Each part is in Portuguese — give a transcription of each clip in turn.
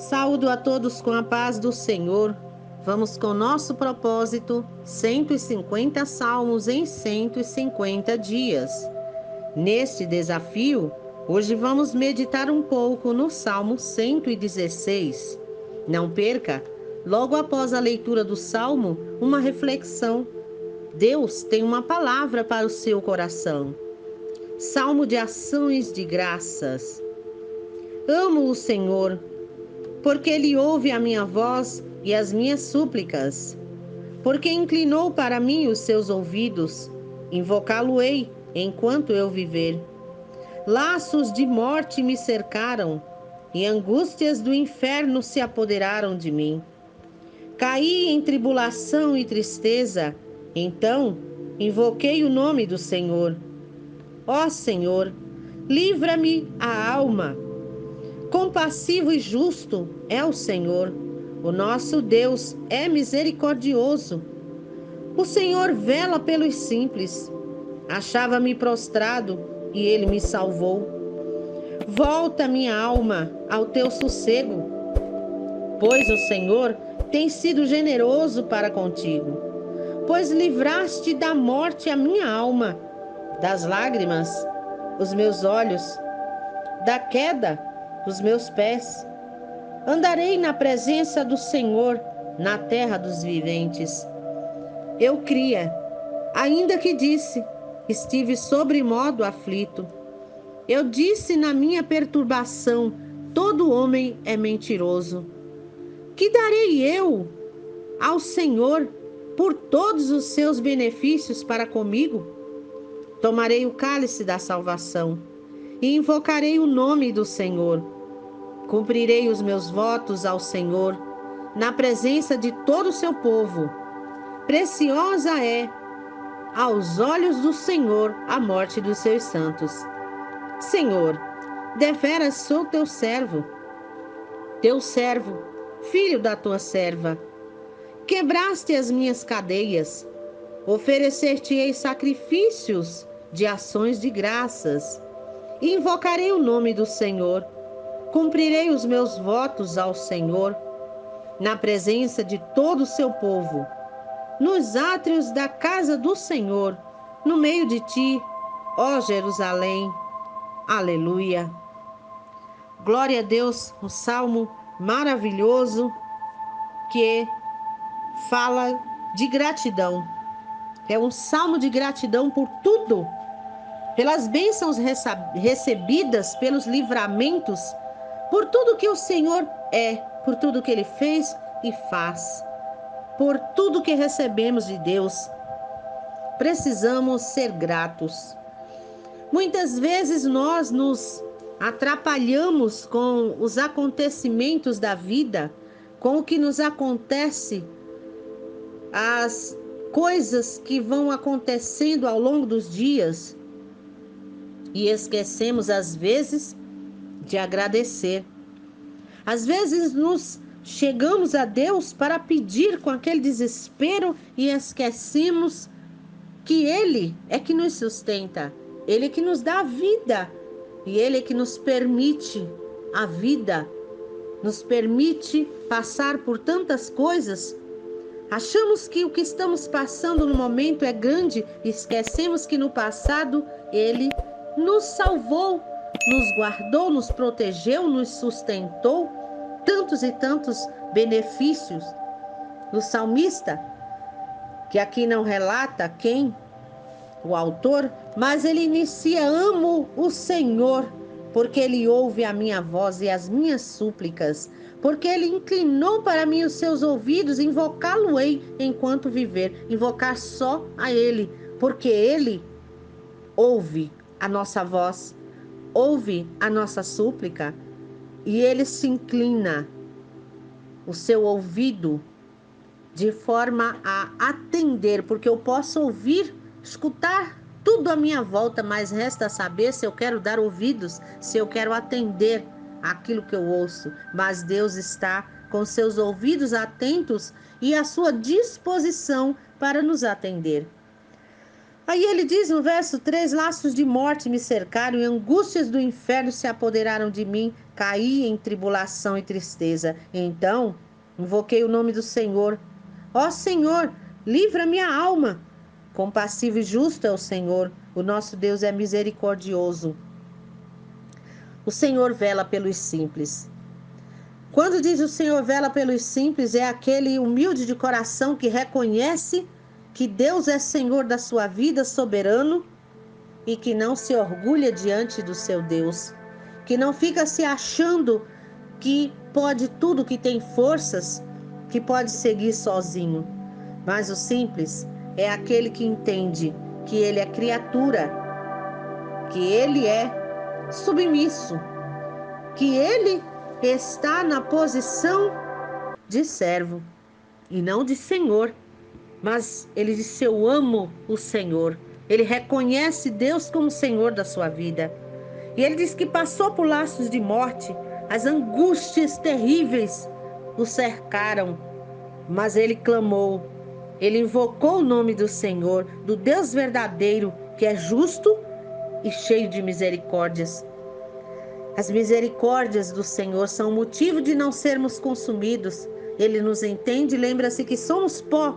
Saúdo a todos com a paz do Senhor. Vamos com nosso propósito, 150 salmos em 150 dias. Neste desafio, hoje vamos meditar um pouco no Salmo 116. Não perca, logo após a leitura do Salmo, uma reflexão. Deus tem uma palavra para o seu coração. Salmo de ações de graças. Amo o Senhor, porque Ele ouve a minha voz e as minhas súplicas. Porque inclinou para mim os seus ouvidos, invocá-lo-ei enquanto eu viver. Laços de morte me cercaram, e angústias do inferno se apoderaram de mim. Caí em tribulação e tristeza, então invoquei o nome do Senhor. Ó Senhor, livra-me a alma. Compassivo e justo é o Senhor, o nosso Deus é misericordioso. O Senhor vela pelos simples. Achava-me prostrado e Ele me salvou. Volta, minha alma, ao teu sossego, pois o Senhor tem sido generoso para contigo. Pois livraste da morte a minha alma, das lágrimas os meus olhos, da queda os meus pés. Andarei na presença do Senhor, na terra dos viventes. Eu cria, ainda que disse, estive sobremodo aflito. Eu disse na minha perturbação, todo homem é mentiroso. Que darei eu ao Senhor por todos os seus benefícios para comigo? Tomarei o cálice da salvação e invocarei o nome do Senhor. Cumprirei os meus votos ao Senhor na presença de todo o seu povo. Preciosa é aos olhos do Senhor a morte dos seus santos. Senhor, deveras sou teu servo, filho da tua serva. Quebraste as minhas cadeias, oferecer-te-ei sacrifícios de ações de graças. E invocarei o nome do Senhor. Cumprirei os meus votos ao Senhor, na presença de todo o seu povo, nos átrios da casa do Senhor, no meio de ti, ó Jerusalém. Aleluia. Glória a Deus, um salmo maravilhoso que fala de gratidão. É um salmo de gratidão por tudo, pelas bênçãos recebidas, pelos livramentos, por tudo que o Senhor é, por tudo que Ele fez e faz, por tudo que recebemos de Deus. Precisamos ser gratos. Muitas vezes nós nos atrapalhamos com os acontecimentos da vida, com o que nos acontece, as coisas que vão acontecendo ao longo dos dias, e esquecemos às vezes de agradecer. Às vezes nos chegamos a Deus para pedir com aquele desespero e esquecemos que Ele é que nos sustenta, Ele é que nos dá a vida e Ele é que nos permite a vida, nos permite passar por tantas coisas. Achamos que o que estamos passando no momento é grande e esquecemos que no passado Ele nos salvou, nos guardou, nos protegeu, nos sustentou, tantos e tantos benefícios. O salmista, que aqui não relata quem, o autor, mas ele inicia: amo o Senhor, porque Ele ouve a minha voz e as minhas súplicas, porque Ele inclinou para mim os seus ouvidos, invocá-lo-ei enquanto viver. Invocar só a Ele, porque Ele ouve a nossa voz, ouve a nossa súplica e Ele se inclina o seu ouvido de forma a atender, porque eu posso ouvir, escutar tudo à minha volta, mas resta saber se eu quero dar ouvidos, se eu quero atender aquilo que eu ouço. Mas Deus está com seus ouvidos atentos e à sua disposição para nos atender. Aí ele diz no verso 3: laços de morte me cercaram e angústias do inferno se apoderaram de mim. caí em tribulação e tristeza. Então, invoquei o nome do Senhor. Ó Senhor, livra minha alma. Compassivo e justo é o Senhor, o nosso Deus é misericordioso. O Senhor vela pelos simples. Quando diz o Senhor vela pelos simples, é aquele humilde de coração que reconhece que Deus é Senhor da sua vida, soberano, e que não se orgulha diante do seu Deus, que não fica se achando que pode tudo, que tem forças, que pode seguir sozinho. Mas o simples é aquele que entende que ele é criatura, que ele é submisso, que ele está na posição de servo e não de senhor. Mas ele disse: eu amo o Senhor. Ele reconhece Deus como Senhor da sua vida. E ele diz que passou por laços de morte, as angústias terríveis o cercaram, mas ele clamou, ele invocou o nome do Senhor, do Deus verdadeiro, que é justo e cheio de misericórdias. As misericórdias do Senhor são motivo de não sermos consumidos. Ele nos entende, lembra-se que somos pó.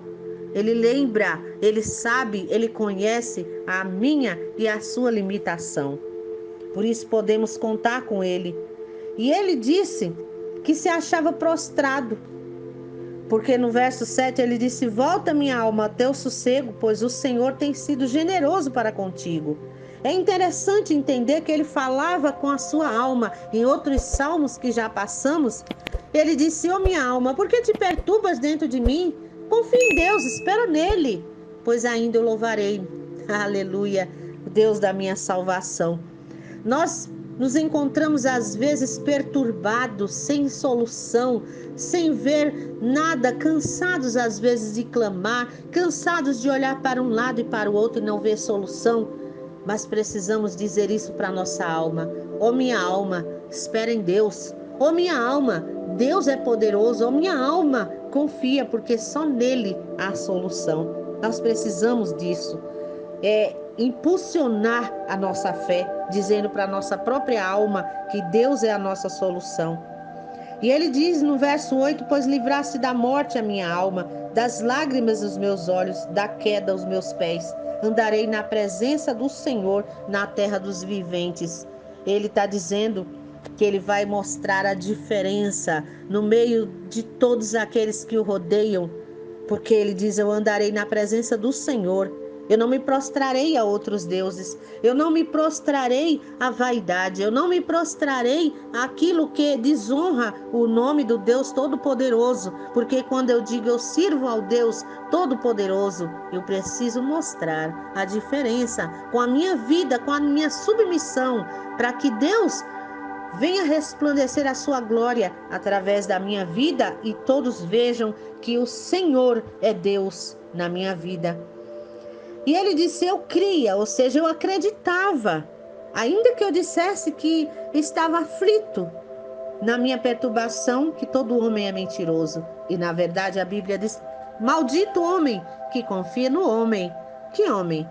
Ele lembra, ele sabe, ele conhece a minha e a sua limitação. Por isso podemos contar com ele. E ele disse que se achava prostrado, porque no verso 7 ele disse: volta minha alma ao teu sossego, pois o Senhor tem sido generoso para contigo. É interessante entender que ele falava com a sua alma. Em outros salmos que já passamos, ele disse: ó minha alma, por que te perturbas dentro de mim? Confia em Deus, espera nele, pois ainda eu louvarei. Aleluia, o Deus da minha salvação. Nós nos encontramos às vezes perturbados, sem solução, sem ver nada, cansados às vezes de clamar, cansados de olhar para um lado e para o outro e não ver solução. Mas precisamos dizer isso para nossa alma: ó minha alma, espera em Deus. Ó minha alma, Deus é poderoso. Ó minha alma, confia, porque só nele há solução. Nós precisamos disso. Impulsionar a nossa fé, dizendo para a nossa própria alma que Deus é a nossa solução. E ele diz no verso 8: pois livraste da morte a minha alma, das lágrimas os meus olhos, da queda os meus pés. Andarei na presença do Senhor, na terra dos viventes. Ele está dizendo que ele vai mostrar a diferença no meio de todos aqueles que o rodeiam, porque ele diz: eu andarei na presença do Senhor. Eu não me prostrarei a outros deuses, eu não me prostrarei à vaidade, eu não me prostrarei àquilo que desonra o nome do Deus Todo-Poderoso, porque quando eu digo eu sirvo ao Deus Todo-Poderoso, eu preciso mostrar a diferença com a minha vida, com a minha submissão, para que Deus venha resplandecer a sua glória através da minha vida e todos vejam que o Senhor é Deus na minha vida. E ele disse: eu cria, ou seja, eu acreditava, ainda que eu dissesse que estava aflito na minha perturbação, que todo homem é mentiroso. E na verdade a Bíblia diz: maldito homem que confia no homem. Que homem?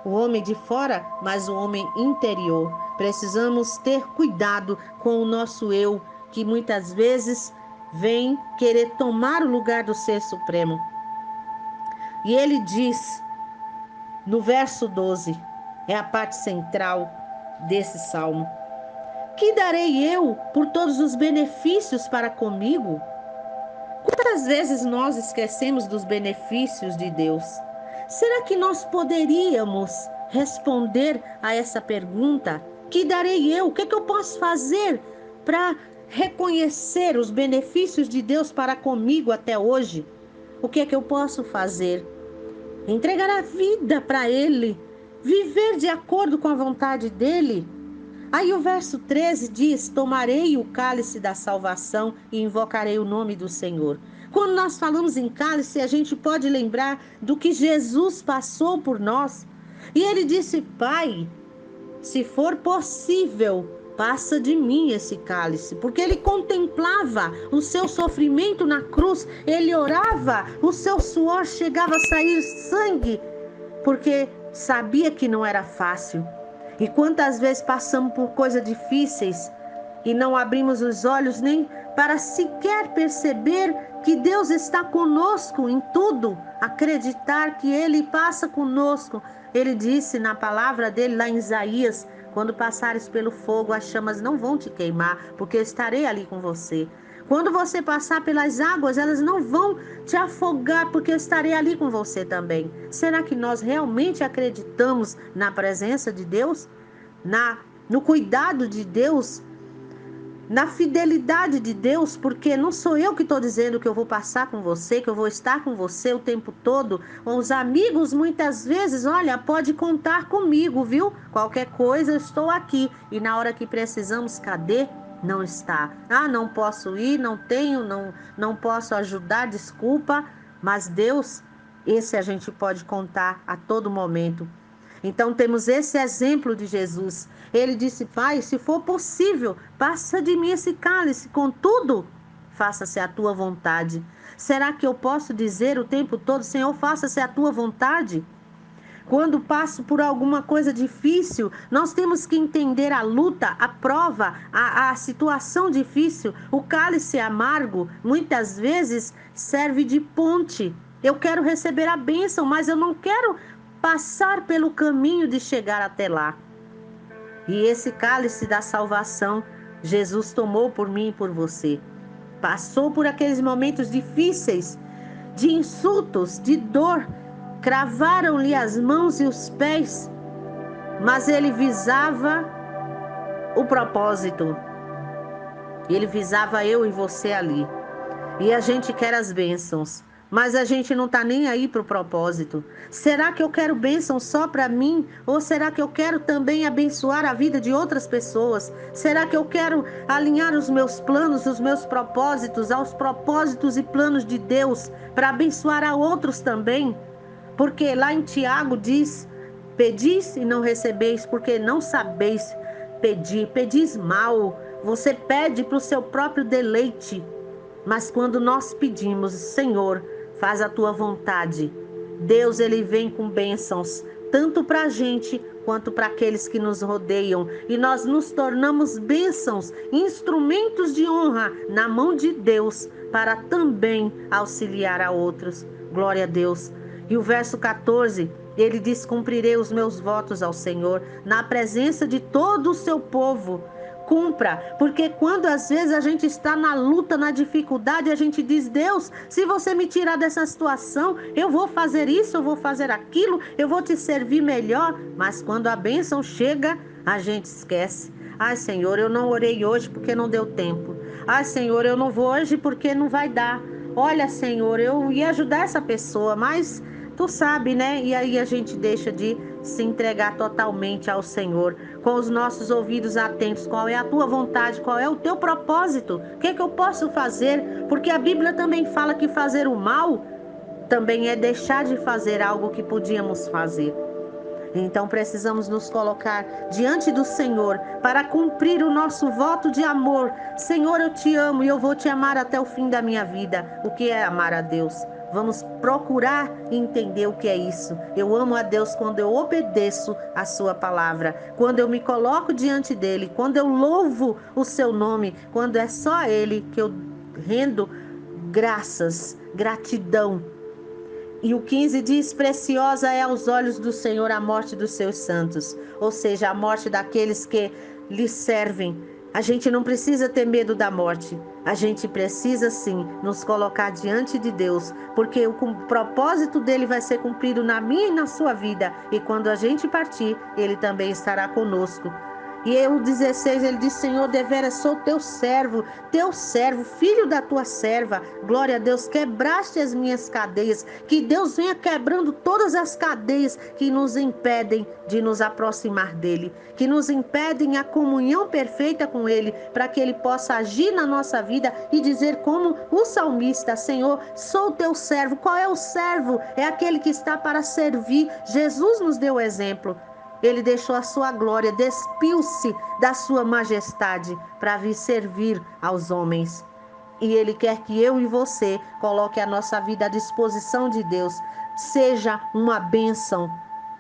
O homem de fora, mas o homem interior. Precisamos ter cuidado com o nosso eu, que muitas vezes vem querer tomar o lugar do Ser Supremo. E ele diz no verso 12, é a parte central desse salmo: que darei eu por todos os benefícios para comigo? Quantas vezes nós esquecemos dos benefícios de Deus? Será que nós poderíamos responder a essa pergunta? Que darei eu? O que eu posso fazer para reconhecer os benefícios de Deus para comigo até hoje? O que eu posso fazer? Entregar a vida para Ele, viver de acordo com a vontade dEle. Aí o verso 13 diz: tomarei o cálice da salvação e invocarei o nome do Senhor. Quando nós falamos em cálice, a gente pode lembrar do que Jesus passou por nós. E Ele disse: Pai, se for possível, passa de mim esse cálice, porque ele contemplava o seu sofrimento na cruz, ele orava, o seu suor chegava a sair sangue, porque sabia que não era fácil. E quantas vezes passamos por coisas difíceis e não abrimos os olhos nem para sequer perceber que Deus está conosco em tudo, acreditar que Ele passa conosco. Ele disse na palavra dele lá em Isaías: quando passares pelo fogo, as chamas não vão te queimar, porque eu estarei ali com você. Quando você passar pelas águas, elas não vão te afogar, porque eu estarei ali com você também. Será que nós realmente acreditamos na presença de Deus? No cuidado de Deus? Na fidelidade de Deus? Porque não sou eu que estou dizendo que eu vou passar com você, que eu vou estar com você o tempo todo. Os amigos muitas vezes, olha, pode contar comigo, viu? Qualquer coisa eu estou aqui. E na hora que precisamos, cadê? Não está. Ah, não posso ir, não tenho, não posso ajudar, desculpa. Mas Deus, esse a gente pode contar a todo momento. Então temos esse exemplo de Jesus. Ele disse: Pai, se for possível, passa de mim esse cálice, contudo, faça-se a tua vontade. Será que eu posso dizer o tempo todo: Senhor, faça-se a tua vontade? Quando passo por alguma coisa difícil, nós temos que entender a luta, a prova, a situação difícil. O cálice amargo, muitas vezes, serve de ponte. Eu quero receber a bênção, mas eu não quero passar pelo caminho de chegar até lá. E esse cálice da salvação, Jesus tomou por mim e por você. Passou por aqueles momentos difíceis, de insultos, de dor. Cravaram-lhe as mãos e os pés, mas ele visava o propósito. Ele visava eu e você ali. E a gente quer as bênçãos, mas a gente não está nem aí para o propósito. Será que eu quero bênção só para mim? Ou será que eu quero também abençoar a vida de outras pessoas? Será que eu quero alinhar os meus planos, os meus propósitos aos propósitos e planos de Deus para abençoar a outros também? Porque lá em Tiago diz: pedis e não recebeis, porque não sabeis pedir. Pedis mal, você pede para o seu próprio deleite. Mas quando nós pedimos: Senhor, faz a tua vontade, Deus, ele vem com bênçãos, tanto para a gente quanto para aqueles que nos rodeiam. E nós nos tornamos bênçãos, instrumentos de honra na mão de Deus, para também auxiliar a outros. Glória a Deus. E o verso 14, ele diz: cumprirei os meus votos ao Senhor, na presença de todo o seu povo. Cumpra, porque quando às vezes a gente está na luta, na dificuldade, a gente diz: Deus, se você me tirar dessa situação, eu vou fazer isso, eu vou fazer aquilo, eu vou te servir melhor. Mas quando a bênção chega, a gente esquece. Ai, Senhor, eu não orei hoje porque não deu tempo. Ai, Senhor, eu não vou hoje porque não vai dar. Olha, Senhor, eu ia ajudar essa pessoa, mas tu sabe, né? E aí a gente deixa de se entregar totalmente ao Senhor, com os nossos ouvidos atentos. Qual é a tua vontade? Qual é o teu propósito? O que é que eu posso fazer? Porque a Bíblia também fala que fazer o mal também é deixar de fazer algo que podíamos fazer. Então precisamos nos colocar diante do Senhor para cumprir o nosso voto de amor. Senhor, eu te amo e eu vou te amar até o fim da minha vida. O que é amar a Deus? Vamos procurar entender o que é isso. Eu amo a Deus quando eu obedeço a sua palavra, quando eu me coloco diante dele, quando eu louvo o seu nome, quando é só a ele que eu rendo graças, gratidão. E o 15 diz: preciosa é aos olhos do Senhor a morte dos seus santos, ou seja, a morte daqueles que lhe servem. A gente não precisa ter medo da morte, a gente precisa sim nos colocar diante de Deus, porque o propósito dele vai ser cumprido na minha e na sua vida, e quando a gente partir, ele também estará conosco. E o 16, ele diz: Senhor, deveras sou teu servo, filho da tua serva. Glória a Deus, quebraste as minhas cadeias. Que Deus venha quebrando todas as cadeias que nos impedem de nos aproximar dele, que nos impedem a comunhão perfeita com ele, para que ele possa agir na nossa vida e dizer como o salmista: Senhor, sou teu servo. Qual é o servo? É aquele que está para servir. Jesus nos deu o exemplo. Ele deixou a sua glória, despiu-se da sua majestade para vir servir aos homens. E ele quer que eu e você coloque a nossa vida à disposição de Deus. Seja uma bênção.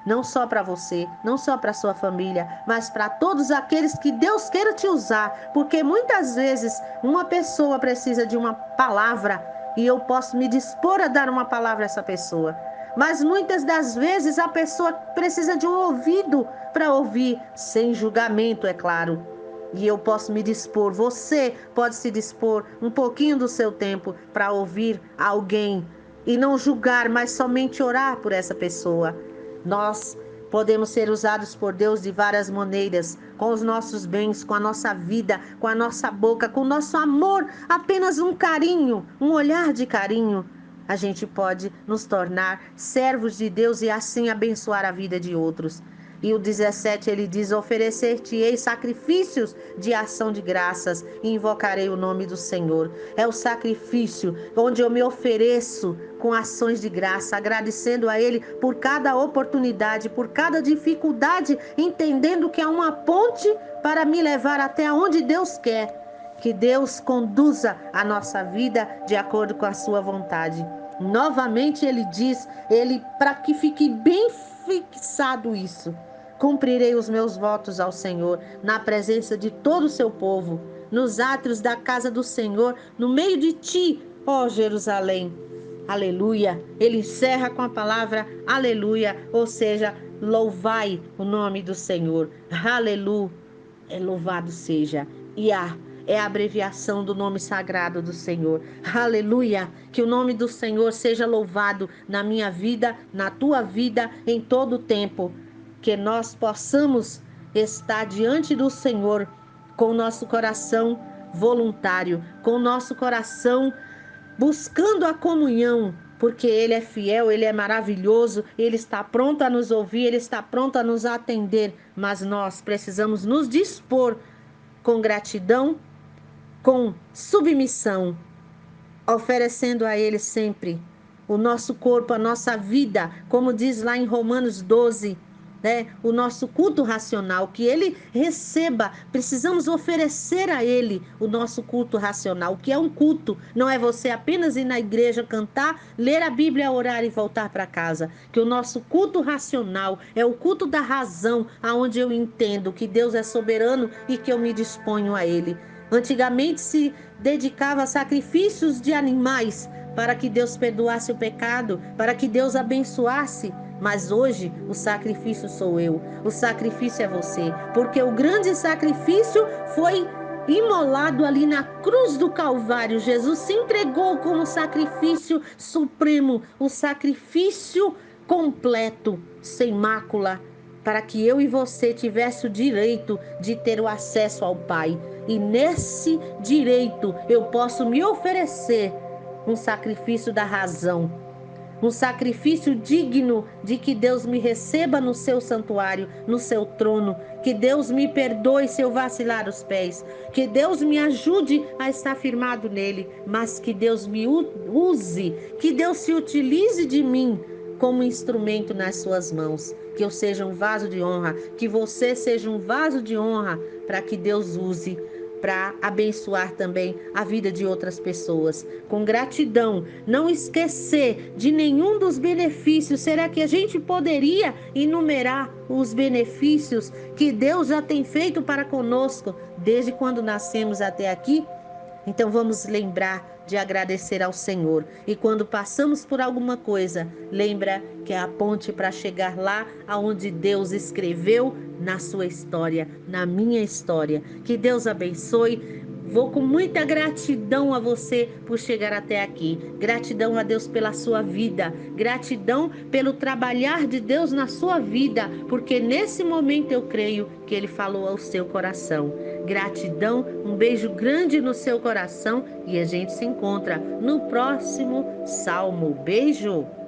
não só para você, não só para sua família, mas para todos aqueles que Deus queira te usar, porque muitas vezes uma pessoa precisa de uma palavra e eu posso me dispor a dar uma palavra a essa pessoa. Mas muitas das vezes a pessoa precisa de um ouvido para ouvir, sem julgamento, é claro. E eu posso me dispor, você pode se dispor um pouquinho do seu tempo para ouvir alguém e não julgar, mas somente orar por essa pessoa. Nós podemos ser usados por Deus de várias maneiras, com os nossos bens, com a nossa vida, com a nossa boca, com o nosso amor, apenas um carinho, um olhar de carinho. A gente pode nos tornar servos de Deus e assim abençoar a vida de outros. E o 17 ele diz: oferecer-te-ei sacrifícios de ação de graças e invocarei o nome do Senhor. É o sacrifício onde eu me ofereço com ações de graça, agradecendo a Ele por cada oportunidade, por cada dificuldade, entendendo que há uma ponte para me levar até onde Deus quer. Que Deus conduza a nossa vida de acordo com a sua vontade. Novamente ele diz, para que fique bem fixado isso: cumprirei os meus votos ao Senhor na presença de todo o seu povo, nos átrios da casa do Senhor, no meio de ti, ó Jerusalém. Aleluia. Ele encerra com a palavra aleluia, ou seja, louvai o nome do Senhor. Aleluia. Louvado seja. Iá é a abreviação do nome sagrado do Senhor. Aleluia! Que o nome do Senhor seja louvado na minha vida, na tua vida, em todo o tempo. Que nós possamos estar diante do Senhor com o nosso coração voluntário, com o nosso coração buscando a comunhão, porque Ele é fiel, Ele é maravilhoso, Ele está pronto a nos ouvir, Ele está pronto a nos atender, mas nós precisamos nos dispor com gratidão, com submissão, oferecendo a Ele sempre o nosso corpo, a nossa vida, como diz lá em Romanos 12, o nosso culto racional, que Ele receba. Precisamos oferecer a Ele o nosso culto racional, que é um culto. Não é você apenas ir na igreja, cantar, ler a Bíblia, orar e voltar para casa. Que o nosso culto racional é o culto da razão, aonde eu entendo que Deus é soberano e que eu me disponho a Ele. Antigamente se dedicava a sacrifícios de animais para que Deus perdoasse o pecado, para que Deus abençoasse. Mas hoje o sacrifício sou eu, o sacrifício é você, porque o grande sacrifício foi imolado ali na cruz do Calvário. Jesus se entregou como sacrifício supremo, o sacrifício completo, sem mácula, para que eu e você tivesse o direito de ter o acesso ao Pai. E nesse direito eu posso me oferecer um sacrifício da razão, um sacrifício digno de que Deus me receba no seu santuário, no seu trono, que Deus me perdoe se eu vacilar os pés, que Deus me ajude a estar firmado nele, mas que Deus me use, que Deus se utilize de mim como instrumento nas suas mãos, que eu seja um vaso de honra, que você seja um vaso de honra para que Deus use para abençoar também a vida de outras pessoas. Com gratidão, não esquecer de nenhum dos benefícios. Será que a gente poderia enumerar os benefícios que Deus já tem feito para conosco desde quando nascemos até aqui? Então vamos lembrar de agradecer ao Senhor. E quando passamos por alguma coisa, lembra que é a ponte para chegar lá aonde Deus escreveu na sua história, na minha história. Que Deus abençoe. Vou com muita gratidão a você por chegar até aqui. Gratidão a Deus pela sua vida. Gratidão pelo trabalhar de Deus na sua vida, porque nesse momento eu creio que Ele falou ao seu coração. Gratidão, um beijo grande no seu coração e a gente se encontra no próximo Salmo. Beijo!